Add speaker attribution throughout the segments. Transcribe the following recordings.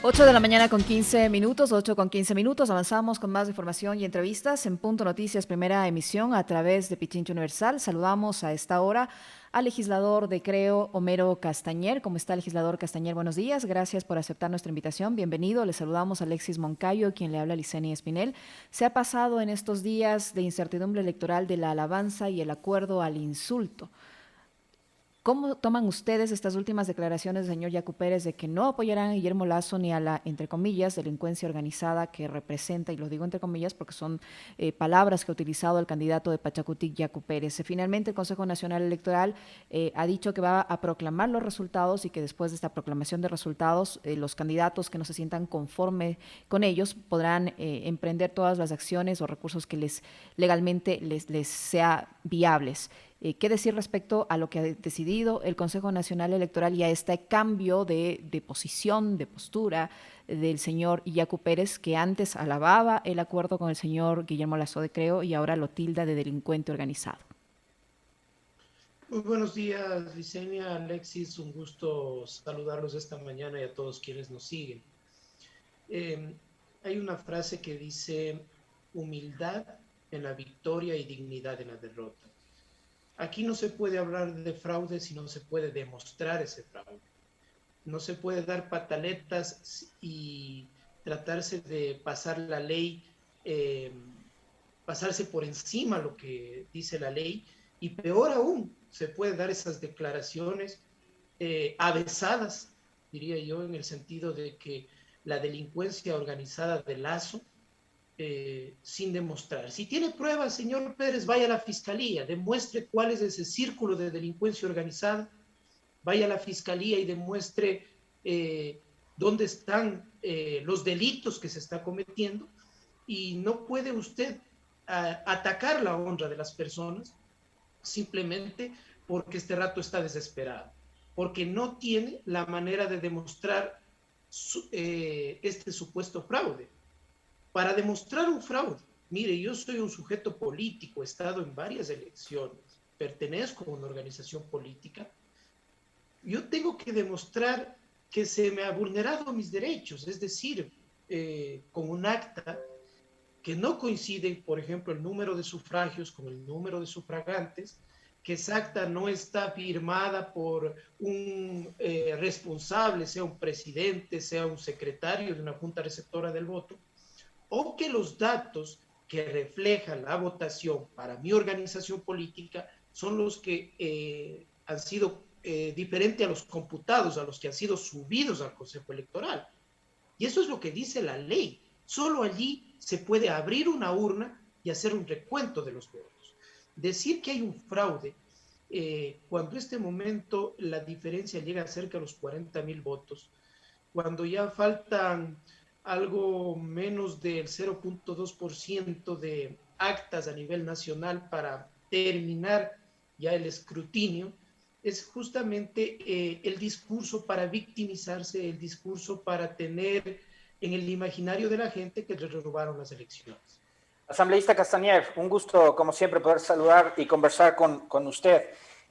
Speaker 1: 8 de la mañana con 15 minutos, 8 con 15 minutos. Avanzamos con más información y entrevistas en Punto Noticias, primera emisión a través de Pichincha Universal. Saludamos a esta hora al legislador de Creo, Homero Castañer. ¿Cómo está, legislador Castañer? Buenos días. Gracias por aceptar nuestra invitación. Bienvenido. Le saludamos a Alexis Moncayo, quien le habla a Liceni Espinel. Se ha pasado en estos días de incertidumbre electoral de la alabanza y el acuerdo al insulto. ¿Cómo toman ustedes estas últimas declaraciones del señor Yacu Pérez de que no apoyarán a Guillermo Lasso ni a la, entre comillas, delincuencia organizada que representa, y lo digo entre comillas porque son palabras que ha utilizado el candidato de Pachacutic, Yacu Pérez? Finalmente, el Consejo Nacional Electoral ha dicho que va a proclamar los resultados y que después de esta proclamación de resultados, los candidatos que no se sientan conforme con ellos podrán emprender todas las acciones o recursos que legalmente les sea viables. ¿Qué decir respecto a lo que ha decidido el Consejo Nacional Electoral y a este cambio de posición, de postura del señor Yacu Pérez, que antes alababa el acuerdo con el señor Guillermo Lasso de Creo y ahora lo tilda de delincuente organizado?
Speaker 2: Muy buenos días, Licenia, Alexis, un gusto saludarlos esta mañana y a todos quienes nos siguen. Eh, Hay una frase que dice humildad en la victoria y dignidad en la derrota. Aquí no se puede hablar de fraude si no se puede demostrar ese fraude. No se puede dar pataletas y tratarse de pasar la ley, eh, pasarse por encima lo que dice la ley, y peor aún, se puede dar esas declaraciones avesadas, diría yo, en el sentido de que la delincuencia organizada de Lazo, sin demostrar. Si tiene pruebas, señor Pérez, vaya a la fiscalía, demuestre cuál es ese círculo de delincuencia organizada, vaya a la fiscalía y demuestre dónde están los delitos que se está cometiendo, y no puede usted atacar la honra de las personas simplemente porque este rato está desesperado, porque no tiene la manera de demostrar este supuesto fraude. Para demostrar un fraude, mire, yo soy un sujeto político, he estado en varias elecciones, pertenezco a una organización política, yo tengo que demostrar que se me ha vulnerado mis derechos, es decir, con un acta que no coincide, por ejemplo, el número de sufragios con el número de sufragantes, que esa acta no está firmada por un responsable, sea un presidente, sea un secretario de una junta receptora del voto, o que los datos que reflejan la votación para mi organización política son los que han sido diferentes a los computados, a los que han sido subidos al Consejo Electoral. Y eso es lo que dice la ley. Solo allí se puede abrir una urna y hacer un recuento de los votos. Decir que hay un fraude cuando este momento la diferencia llega a cerca de los 40.000 votos, cuando ya faltan algo menos del 0.2% de actas a nivel nacional para terminar ya el escrutinio, es justamente el discurso para victimizarse, el discurso para tener en el imaginario de la gente que le robaron las elecciones.
Speaker 3: Asambleísta Castañer, un gusto, como siempre, poder saludar y conversar con usted.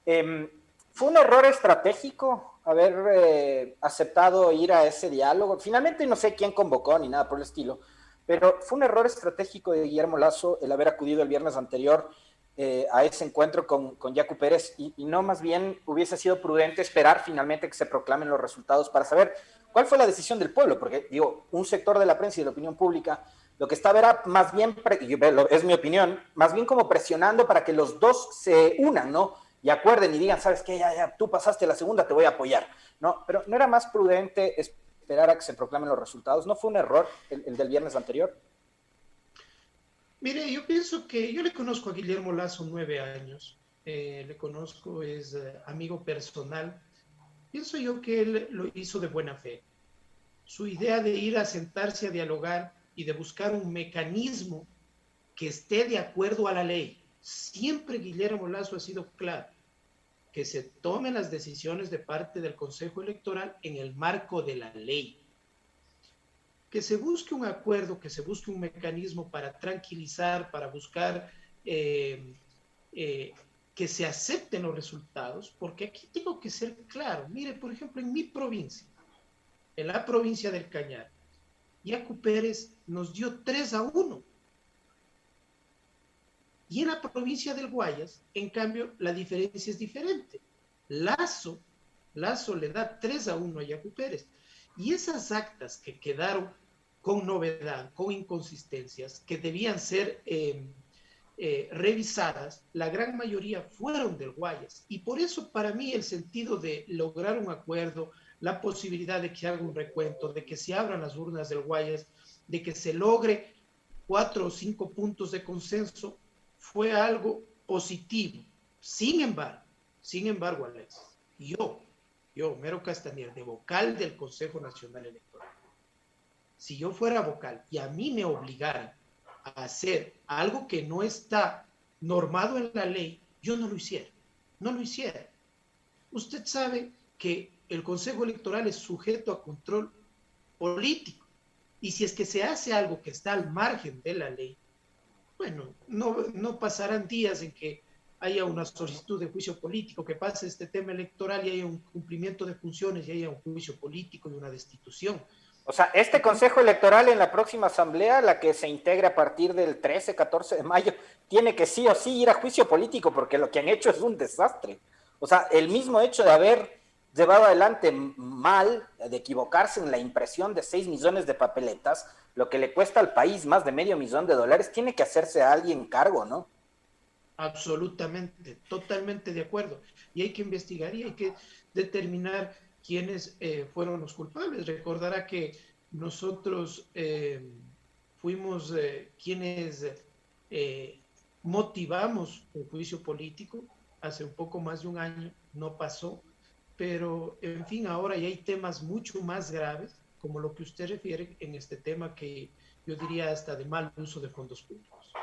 Speaker 3: ¿Fue un error estratégico haber aceptado ir a ese diálogo? Finalmente no sé quién convocó ni nada por el estilo, pero fue un error estratégico de Guillermo Lasso el haber acudido el viernes anterior a ese encuentro con Yacu Pérez y no más bien hubiese sido prudente esperar finalmente que se proclamen los resultados para saber cuál fue la decisión del pueblo, porque digo, un sector de la prensa y de la opinión pública lo que estaba era más bien, es mi opinión, más bien como presionando para que los dos se unan, ¿no? Y acuerden y digan, ¿sabes qué? Ya, tú pasaste la segunda, te voy a apoyar, ¿no? Pero ¿no era más prudente esperar a que se proclamen los resultados? ¿No fue un error el del viernes anterior?
Speaker 2: Mire, yo pienso que yo le conozco a Guillermo Lazo 9 años, le conozco, es amigo personal. Pienso yo que él lo hizo de buena fe. Su idea de ir a sentarse a dialogar y de buscar un mecanismo que esté de acuerdo a la ley. Siempre Guillermo Lazo ha sido claro, que se tomen las decisiones de parte del Consejo Electoral en el marco de la ley, que se busque un acuerdo, que se busque un mecanismo para tranquilizar, para buscar eh, eh, que se acepten los resultados, porque aquí tengo que ser claro. Mire, por ejemplo, en mi provincia, en la provincia del Cañar, Yacu Pérez nos dio 3-1. Y en la provincia del Guayas, en cambio, la diferencia es diferente. Lazo, Lazo le da 3-1 a Yacu Pérez. Y esas actas que quedaron con novedad, con inconsistencias, que debían ser revisadas, la gran mayoría fueron del Guayas. Y por eso para mí el sentido de lograr un acuerdo, la posibilidad de que se haga un recuento, de que se abran las urnas del Guayas, de que se logre 4 o 5 puntos de consenso, fue algo positivo. Sin embargo, Alex, yo, Mero Castañer, de vocal del Consejo Nacional Electoral, si yo fuera vocal y a mí me obligaran a hacer algo que no está normado en la ley, yo no lo hiciera. No lo hiciera. Usted sabe que el Consejo Electoral es sujeto a control político. Y si es que se hace algo que está al margen de la ley, bueno, no pasarán días en que haya una solicitud de juicio político, que pase este tema electoral y haya un cumplimiento de funciones y haya un juicio político y una destitución.
Speaker 3: O sea, este Consejo Electoral en la próxima asamblea, la que se integre a partir del 13, 14 de mayo, tiene que sí o sí ir a juicio político porque lo que han hecho es un desastre. O sea, el mismo hecho de haber llevado adelante mal, de equivocarse en la impresión de 6 millones de papeletas, lo que le cuesta al país más de $500,000, tiene que hacerse a alguien cargo, ¿no?
Speaker 2: Absolutamente, totalmente de acuerdo. Y hay que investigar y hay que determinar quiénes fueron los culpables. Recordará que nosotros fuimos quienes eh, motivamos un juicio político hace un poco más de un año, no pasó, pero en fin, ahora ya hay temas mucho más graves, como lo que usted refiere en este tema que yo diría hasta de mal uso de fondos públicos.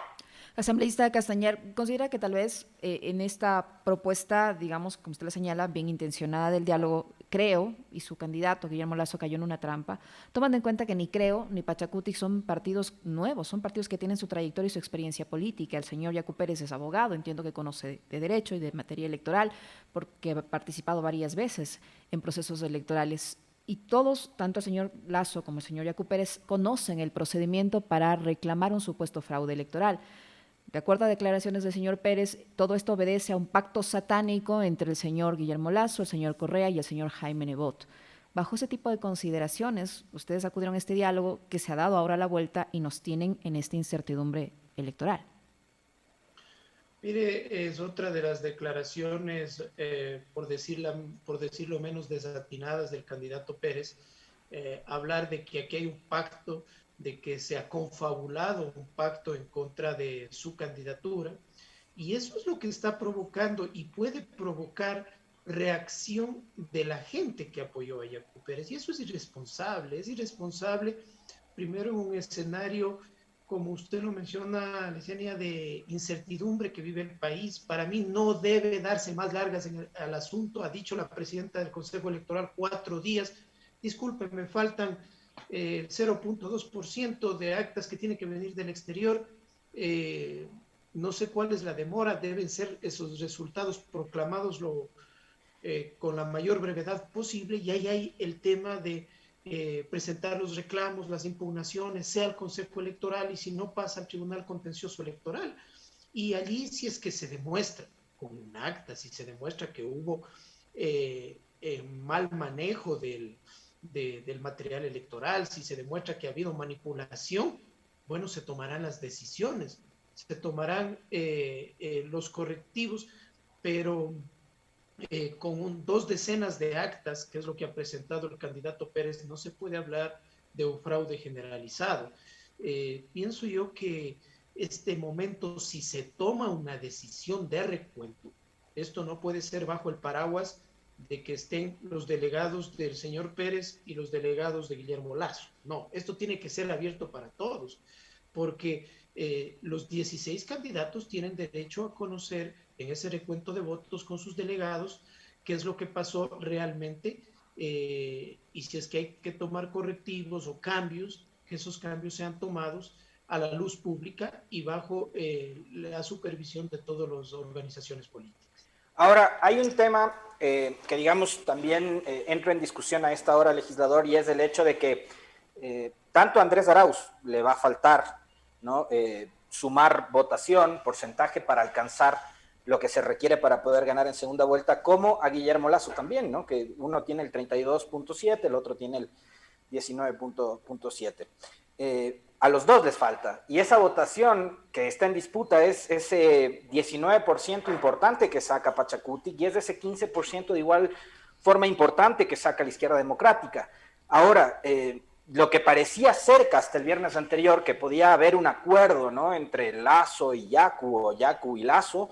Speaker 1: Asambleísta Castañer, ¿considera que tal vez en esta propuesta, digamos, como usted la señala, bien intencionada del diálogo, Creo y su candidato, Guillermo Lasso, cayó en una trampa, tomando en cuenta que ni Creo ni Pachacuti son partidos nuevos, son partidos que tienen su trayectoria y su experiencia política? El señor Yacu Pérez es abogado, entiendo que conoce de derecho y de materia electoral, porque ha participado varias veces en procesos electorales. Y todos, tanto el señor Lasso como el señor Yacu Pérez, conocen el procedimiento para reclamar un supuesto fraude electoral. De acuerdo a declaraciones del señor Pérez, todo esto obedece a un pacto satánico entre el señor Guillermo Lasso, el señor Correa y el señor Jaime Nebot. Bajo ese tipo de consideraciones, ustedes acudieron a este diálogo que se ha dado ahora la vuelta y nos tienen en esta incertidumbre electoral.
Speaker 2: Mire, es otra de las declaraciones, por decirlo menos desatinadas del candidato Pérez, hablar de que aquí hay un pacto, de que se ha confabulado un pacto en contra de su candidatura, y eso es lo que está provocando y puede provocar reacción de la gente que apoyó a Yacu Pérez, y eso es irresponsable primero en un escenario como usted lo menciona, Licenia, de incertidumbre que vive el país. Para mí no debe darse más largas al asunto. Ha dicho la presidenta del Consejo Electoral 4 días. Disculpen, me faltan 0.2% de actas que tienen que venir del exterior. No sé cuál es la demora. Deben ser esos resultados proclamados con la mayor brevedad posible. Y ahí hay el tema de presentar los reclamos, las impugnaciones, sea al Consejo Electoral y si no pasa al Tribunal Contencioso Electoral. Y allí si es que se demuestra con un acta, si se demuestra que hubo mal manejo del material electoral, si se demuestra que ha habido manipulación, bueno, se tomarán las decisiones, se tomarán los correctivos, pero con 2 decenas de actas, que es lo que ha presentado el candidato Pérez, no se puede hablar de un fraude generalizado. Pienso yo que este momento, si se toma una decisión de recuento, esto no puede ser bajo el paraguas de que estén los delegados del señor Pérez y los delegados de Guillermo Lasso. No, esto tiene que ser abierto para todos, porque los 16 candidatos tienen derecho a conocer en ese recuento de votos con sus delegados qué es lo que pasó realmente y si es que hay que tomar correctivos o cambios, que esos cambios sean tomados a la luz pública y bajo la supervisión de todas las organizaciones políticas.
Speaker 3: Ahora, hay un tema que, digamos, también entra en discusión a esta hora, legislador, y es el hecho de que tanto a Andrés Arauz le va a faltar, ¿no? Sumar votación, porcentaje para alcanzar lo que se requiere para poder ganar en segunda vuelta, como a Guillermo Lasso también, ¿no? Que uno tiene el 32.7, el otro tiene el 19.7. A los dos les falta. Y esa votación que está en disputa es ese 19% importante que saca Pachacuti y es ese 15% de igual forma importante que saca la izquierda democrática. Ahora, lo que parecía cerca hasta el viernes anterior, que podía haber un acuerdo, ¿no?, entre Lasso y Yacu, o Yacu y Lasso,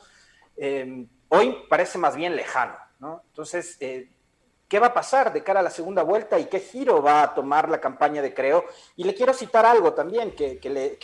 Speaker 3: hoy parece más bien lejano, ¿no? Entonces, ¿qué va a pasar de cara a la segunda vuelta y qué giro va a tomar la campaña de Creo? Y le quiero citar algo también que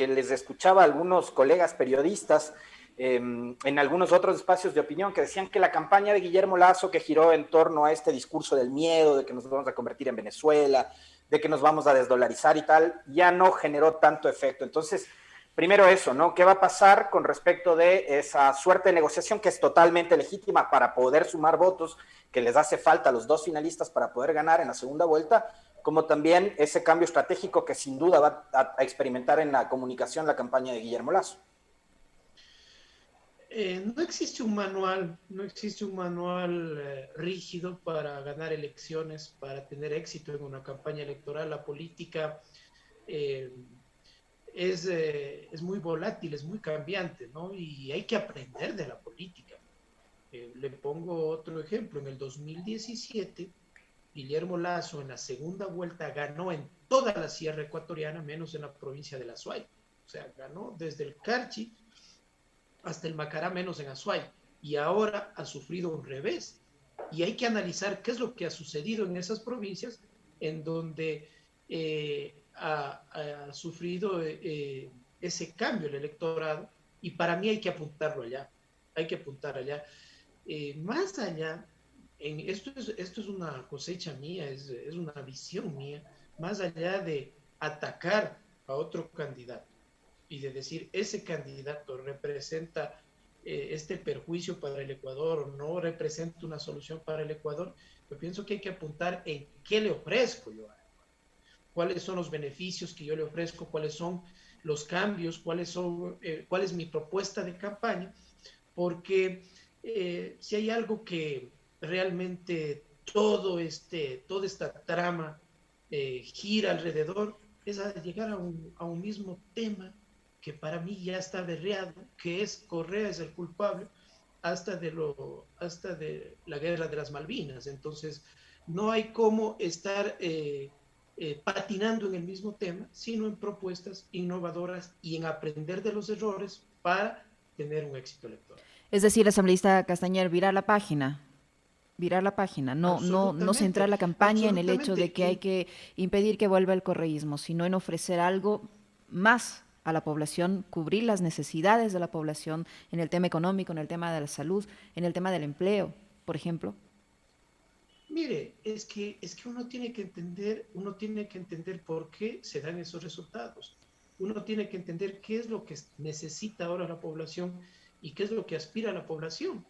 Speaker 3: les escuchaba a algunos colegas periodistas en algunos otros espacios de opinión que decían que la campaña de Guillermo Lasso, que giró en torno a este discurso del miedo, de que nos vamos a convertir en Venezuela, de que nos vamos a desdolarizar y tal, ya no generó tanto efecto. Entonces, primero eso, ¿no? ¿Qué va a pasar con respecto de esa suerte de negociación que es totalmente legítima para poder sumar votos que les hace falta a los dos finalistas para poder ganar en la segunda vuelta, como también ese cambio estratégico que sin duda va a experimentar en la comunicación la campaña de Guillermo Lasso?
Speaker 2: No existe un manual, no existe un manual rígido para ganar elecciones, para tener éxito en una campaña electoral. La política eh, es muy volátil, es muy cambiante, ¿no? Y hay que aprender de la política. Le pongo otro ejemplo. En el 2017, Guillermo Lasso en la segunda vuelta ganó en toda la sierra ecuatoriana, menos en la provincia de La Suay. O sea, ganó desde el Carchi hasta el Macará, menos en Azuay. Y ahora ha sufrido un revés. Y hay que analizar qué es lo que ha sucedido en esas provincias en donde ha sufrido ese cambio el electorado. Y para mí hay que apuntarlo allá. Hay que apuntar allá. Más allá, esto es una cosecha mía, es una visión mía, más allá de atacar a otro candidato y de decir ese candidato representa este perjuicio para el Ecuador o no representa una solución para el Ecuador, yo pienso que hay que apuntar en qué le ofrezco yo, cuáles son los beneficios que yo le ofrezco, cuáles son los cambios, cuál es mi propuesta de campaña, porque si hay algo que realmente toda esta trama gira alrededor, es a llegar a un mismo tema que para mí ya está berreado, que es Correa es el culpable hasta de la guerra de las Malvinas. Entonces, no hay cómo estar patinando en el mismo tema, sino en propuestas innovadoras y en aprender de los errores para tener un éxito electoral.
Speaker 1: Es decir, asambleísta Castañer, virar la página, no centrar
Speaker 2: Absolutamente,
Speaker 1: la campaña en el hecho de
Speaker 2: absolutamente.
Speaker 1: que hay que impedir que vuelva el correísmo, sino en ofrecer algo más a la población, cubrir las necesidades de la población en el tema económico, en el tema de la salud, en el tema del empleo, por ejemplo.
Speaker 2: Mire, es que uno tiene que entender por qué se dan esos resultados. Uno tiene que entender qué es lo que necesita ahora la población y qué es lo que aspira a la población.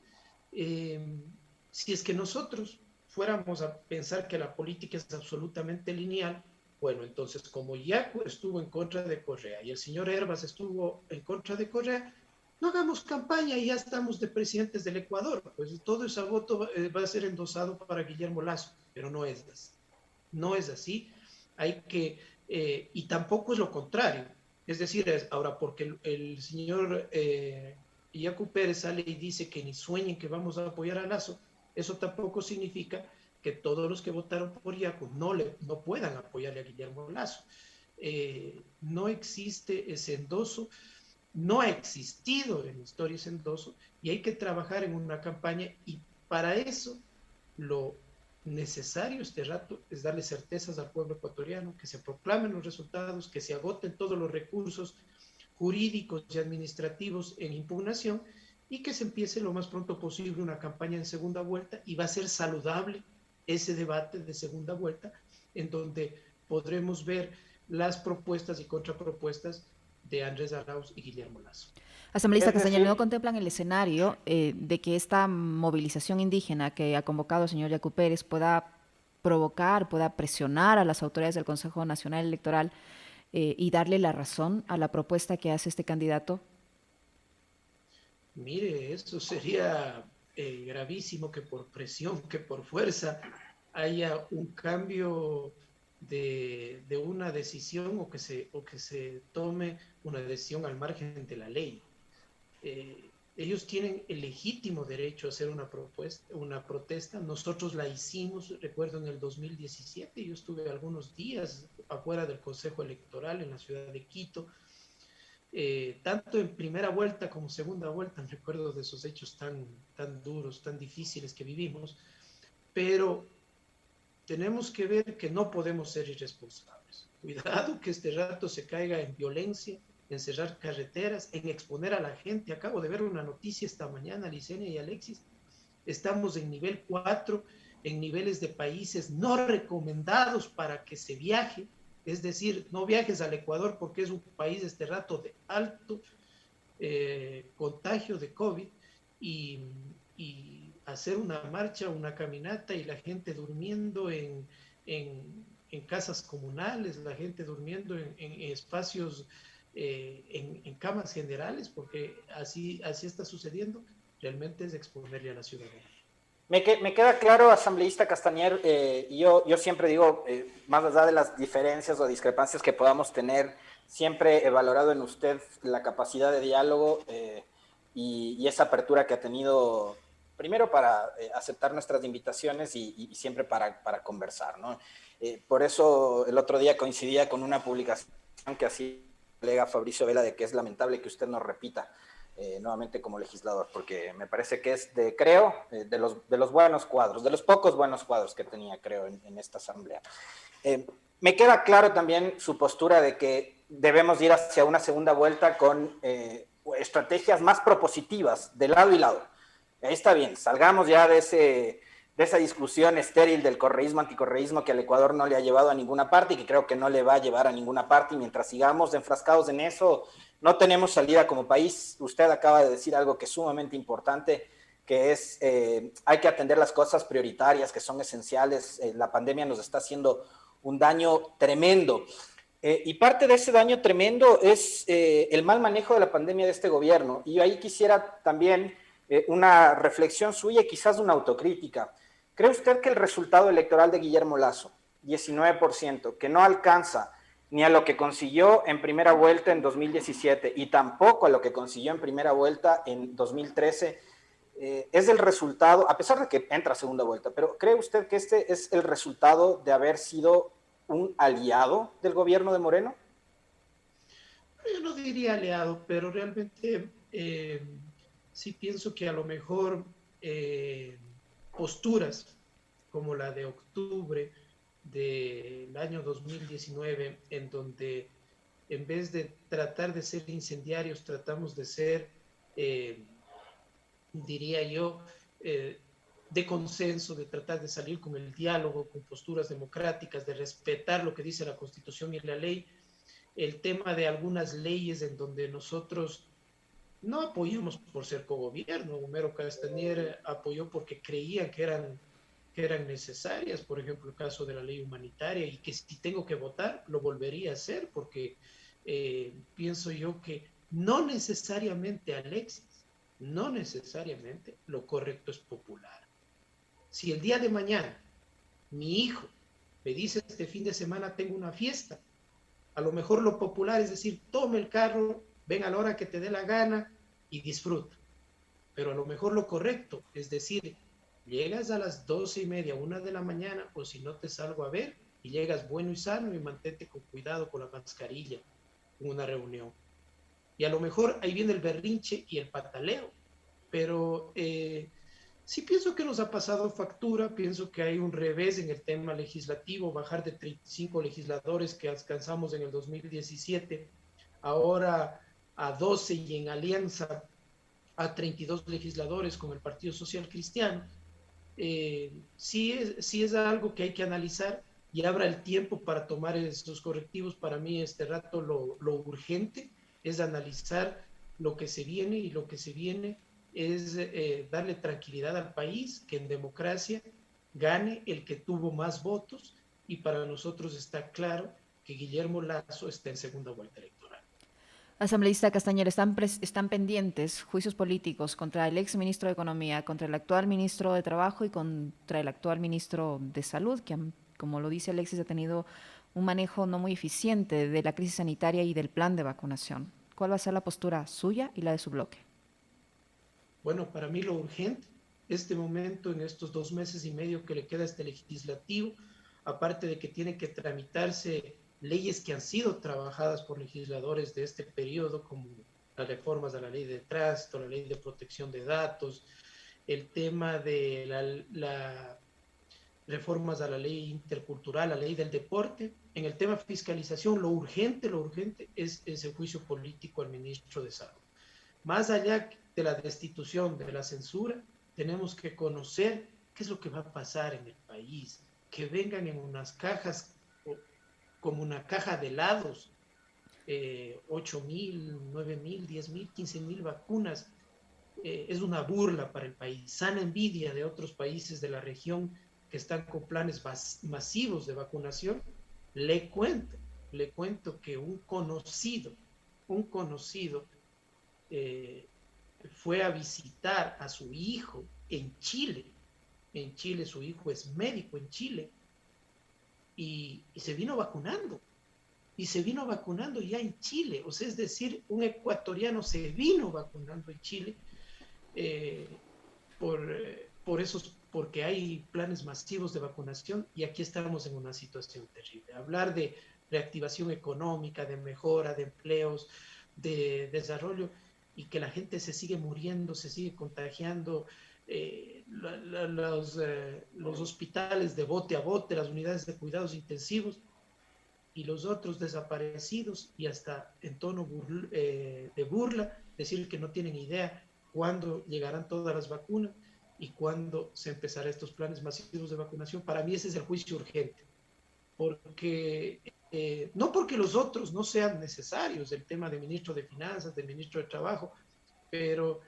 Speaker 2: Eh, si es que nosotros fuéramos a pensar que la política es absolutamente lineal, bueno, entonces como Yacu estuvo en contra de Correa y el señor Herbas estuvo en contra de Correa, no hagamos campaña y ya estamos de presidentes del Ecuador, pues todo ese voto va a ser endosado para Guillermo Lasso, pero no es así. No es así. Hay que, y tampoco es lo contrario. Es decir, ahora, porque el señor Iacu Pérez sale y dice que ni sueñen que vamos a apoyar a Lasso, eso tampoco significa que todos los que votaron por Iacu no puedan apoyarle a Guillermo Lasso. No existe ese endoso, no ha existido en historia ese endoso y hay que trabajar en una campaña y para eso lo necesario este rato es darle certezas al pueblo ecuatoriano, que se proclamen los resultados, que se agoten todos los recursos jurídicos y administrativos en impugnación y que se empiece lo más pronto posible una campaña en segunda vuelta y va a ser saludable ese debate de segunda vuelta en donde podremos ver las propuestas y contrapropuestas de Andrés Arauz y Guillermo Lasso.
Speaker 1: Asambleísta
Speaker 3: Es
Speaker 1: Castañer, ¿no
Speaker 3: decir,
Speaker 1: contemplan el escenario de que esta movilización indígena que ha convocado el señor Yacu Pérez pueda provocar, pueda presionar a las autoridades del Consejo Nacional Electoral y darle la razón a la propuesta que hace este candidato?
Speaker 2: Mire, eso sería gravísimo que por presión, que por fuerza haya un cambio de una decisión o que se tome una decisión al margen de la ley. Ellos tienen el legítimo derecho a hacer una propuesta, una protesta. Nosotros la hicimos, recuerdo, en el 2017. Yo estuve algunos días afuera del Consejo Electoral en la ciudad de Quito, tanto en primera vuelta como segunda vuelta. Me recuerdo de esos hechos tan duros, tan difíciles que vivimos, pero tenemos que ver que no podemos ser irresponsables. Cuidado que este rato se caiga en violencia, en cerrar carreteras, en exponer a la gente. Acabo de ver una noticia esta mañana, Licenia y Alexis. Estamos en nivel 4, en niveles de países no recomendados para que se viaje. Es decir, no viajes al Ecuador porque es un país este rato de alto contagio de COVID y, hacer una marcha, una caminata y la gente durmiendo en casas comunales, la gente durmiendo en espacios, en camas generales, porque así está sucediendo, realmente es exponerle a la ciudadanía.
Speaker 3: Me queda claro, asambleísta Castañer, y yo siempre digo, más allá de las diferencias o discrepancias que podamos tener, siempre he valorado en usted la capacidad de diálogo y esa apertura que ha tenido, primero para aceptar nuestras invitaciones y siempre para conversar, ¿no? Por eso el otro día coincidía con una publicación que hacía el colega Fabricio Vela de que es lamentable que usted nos repita nuevamente como legislador, porque me parece que es creo, de los buenos cuadros, de los pocos buenos cuadros que tenía, creo, en esta asamblea. Me queda claro también su postura de que debemos ir hacia una segunda vuelta con estrategias más propositivas, de lado y lado. Ahí está bien, salgamos ya de esa discusión estéril del correísmo, anticorreísmo que al Ecuador no le ha llevado a ninguna parte y que creo que no le va a llevar a ninguna parte. Y mientras sigamos enfrascados en eso, no tenemos salida como país. Usted acaba de decir algo que es sumamente importante, que es hay que atender las cosas prioritarias que son esenciales. La pandemia nos está haciendo un daño tremendo. Y parte de ese daño tremendo es el mal manejo de la pandemia de este gobierno. Y ahí quisiera también una reflexión suya y quizás una autocrítica. ¿Cree usted que el resultado electoral de Guillermo Lasso, 19%, que no alcanza ni a lo que consiguió en primera vuelta en 2017 y tampoco a lo que consiguió en primera vuelta en 2013, es el resultado, a pesar de que entra a segunda vuelta, pero ¿cree usted que este es el resultado de haber sido un aliado del gobierno de Moreno?
Speaker 2: Yo no diría aliado, pero realmente sí pienso que a lo mejor posturas como la de octubre del año 2019, en donde en vez de tratar de ser incendiarios, tratamos de ser, eh, diría yo, de consenso, de tratar de salir con el diálogo, con posturas democráticas, de respetar lo que dice la Constitución y la ley. El tema de algunas leyes en donde nosotros no apoyamos por ser cogobierno. Homero Castañer apoyó porque creían que eran necesarias, por ejemplo, el caso de la ley humanitaria, y que si tengo que votar, lo volvería a hacer, porque pienso yo que no necesariamente, Alexis, no necesariamente lo correcto es popular. Si el día de mañana mi hijo me dice este fin de semana tengo una fiesta, a lo mejor lo popular es decir, tome el carro, ven a la hora que te dé la gana y disfruta. Pero a lo mejor lo correcto es decir, llegas a las 12:30, 1 de la mañana, o si no te salgo a ver, y llegas bueno y sano y mantente con cuidado con la mascarilla en una reunión. Y a lo mejor ahí viene el berrinche y el pataleo, pero sí pienso que nos ha pasado factura, pienso que hay un revés en el tema legislativo, bajar de 35 legisladores que alcanzamos en el 2017, ahora a 12 y en alianza a 32 legisladores con el Partido Social Cristiano. Sí es algo que hay que analizar y habrá el tiempo para tomar esos correctivos. Para mí este rato lo urgente es analizar lo que se viene, y lo que se viene es darle tranquilidad al país, que en democracia gane el que tuvo más votos, y para nosotros está claro que Guillermo Lasso está en segunda vuelta electoral.
Speaker 1: Asambleísta Castañer, están pendientes juicios políticos contra el ex ministro de Economía, contra el actual ministro de Trabajo y contra el actual ministro de Salud, que, como lo dice Alexis, ha tenido un manejo no muy eficiente de la crisis sanitaria y del plan de vacunación. ¿Cuál va a ser la postura suya y la de su bloque?
Speaker 2: Bueno, para mí lo urgente, este momento, en estos 2 meses y medio que le queda a este legislativo, aparte de que tienen que tramitarse leyes que han sido trabajadas por legisladores de este periodo, como las reformas a la ley de tránsito, la ley de protección de datos, el tema de la reformas a la ley intercultural, la ley del deporte. En el tema fiscalización, lo urgente es ese juicio político al ministro de Salud. Más allá de la destitución, de la censura, tenemos que conocer qué es lo que va a pasar en el país, que vengan en unas cajas, como una caja de helados, 8.000, 9.000, 10.000, 15.000 vacunas, es una burla para el país, sana envidia de otros países de la región que están con planes masivos de vacunación. Le cuento que un conocido fue a visitar a su hijo en Chile. En Chile, su hijo es médico en Chile, y se vino vacunando. Y se vino vacunando ya en Chile. O sea, es decir, un ecuatoriano se vino vacunando en Chile porque hay planes masivos de vacunación, y aquí estamos en una situación terrible. Hablar de reactivación económica, de mejora de empleos, de desarrollo, y que la gente se sigue muriendo, se sigue contagiando, los hospitales de bote a bote, las unidades de cuidados intensivos, y los otros desaparecidos, y hasta en tono de burla, decir que no tienen idea cuándo llegarán todas las vacunas y cuándo se empezarán estos planes masivos de vacunación. Para mí ese es el juicio urgente, porque no porque los otros no sean necesarios, el tema del ministro de Finanzas, del ministro de Trabajo, pero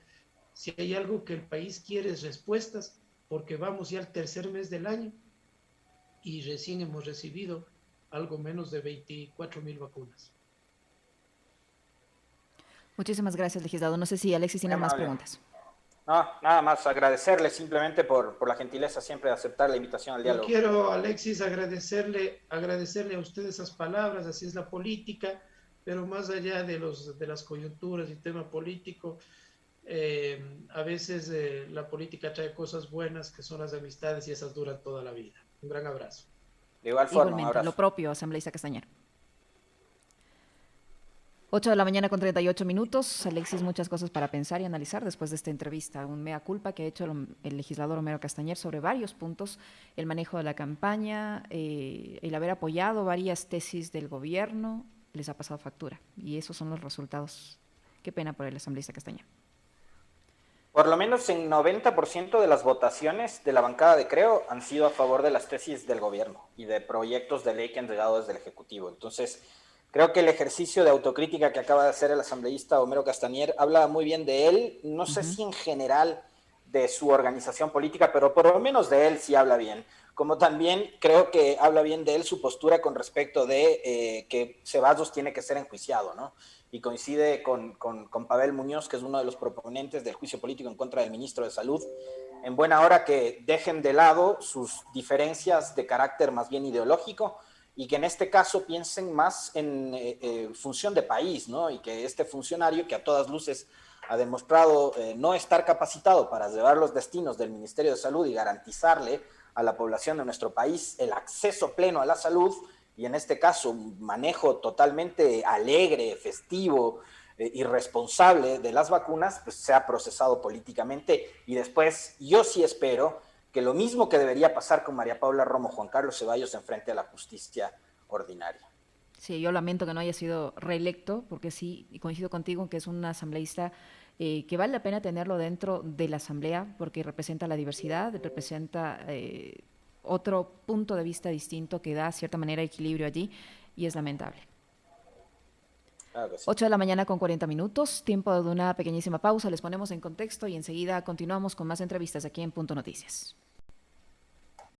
Speaker 2: si hay algo que el país quiere es respuestas, porque vamos ya al tercer mes del año y recién hemos recibido algo menos de 24.000 vacunas.
Speaker 1: Muchísimas gracias, legislador. No sé si Alexis tiene más preguntas.
Speaker 3: No, nada más, agradecerle simplemente por la gentileza siempre de aceptar la invitación al diálogo.
Speaker 2: Yo quiero, Alexis, agradecerle a usted esas palabras, así es la política, pero más allá de las coyunturas y tema político, a veces la política trae cosas buenas, que son las amistades, y esas duran toda la vida. Un gran abrazo.
Speaker 3: De igual forma,
Speaker 1: igualmente,
Speaker 3: un abrazo.
Speaker 1: lo propio, asambleísta Castañer. 8 de la mañana con 38 minutos. Alexis, muchas cosas para pensar y analizar después de esta entrevista. Un mea culpa que ha hecho el legislador Homero Castañer sobre varios puntos: el manejo de la campaña, el haber apoyado varias tesis del gobierno, les ha pasado factura. Y esos son los resultados. Qué pena por el asambleísta Castañer.
Speaker 3: Por lo menos en 90% de las votaciones de la bancada de Creo han sido a favor de las tesis del gobierno y de proyectos de ley que han llegado desde el Ejecutivo. Entonces, creo que el ejercicio de autocrítica que acaba de hacer el asambleísta Homero Castañer habla muy bien de él, no sé si en general de su organización política, pero por lo menos de él sí habla bien. Como también creo que habla bien de él su postura con respecto de que Ceballos tiene que ser enjuiciado, ¿no? Y coincide con Pavel Muñoz, que es uno de los proponentes del juicio político en contra del ministro de Salud. En buena hora que dejen de lado sus diferencias de carácter más bien ideológico, y que en este caso piensen más en función de país, ¿no? Y que este funcionario, que a todas luces ha demostrado no estar capacitado para llevar los destinos del Ministerio de Salud y garantizarle a la población de nuestro país el acceso pleno a la salud, y en este caso un manejo totalmente alegre, festivo, irresponsable de las vacunas, pues sea procesado políticamente. Y después yo sí espero que lo mismo que debería pasar con María Paula Romo, Juan Carlos Ceballos se enfrente a la justicia ordinaria.
Speaker 1: Sí, yo lamento que no haya sido reelecto, porque sí, y coincido contigo que es un asambleísta que vale la pena tenerlo dentro de la asamblea, porque representa la diversidad, representa otro punto de vista distinto que da cierta manera equilibrio allí, y es lamentable.
Speaker 3: Claro que sí.
Speaker 1: 8 de la mañana con 40 minutos, tiempo de una pequeñísima pausa, les ponemos en contexto y enseguida continuamos con más entrevistas aquí en Punto Noticias.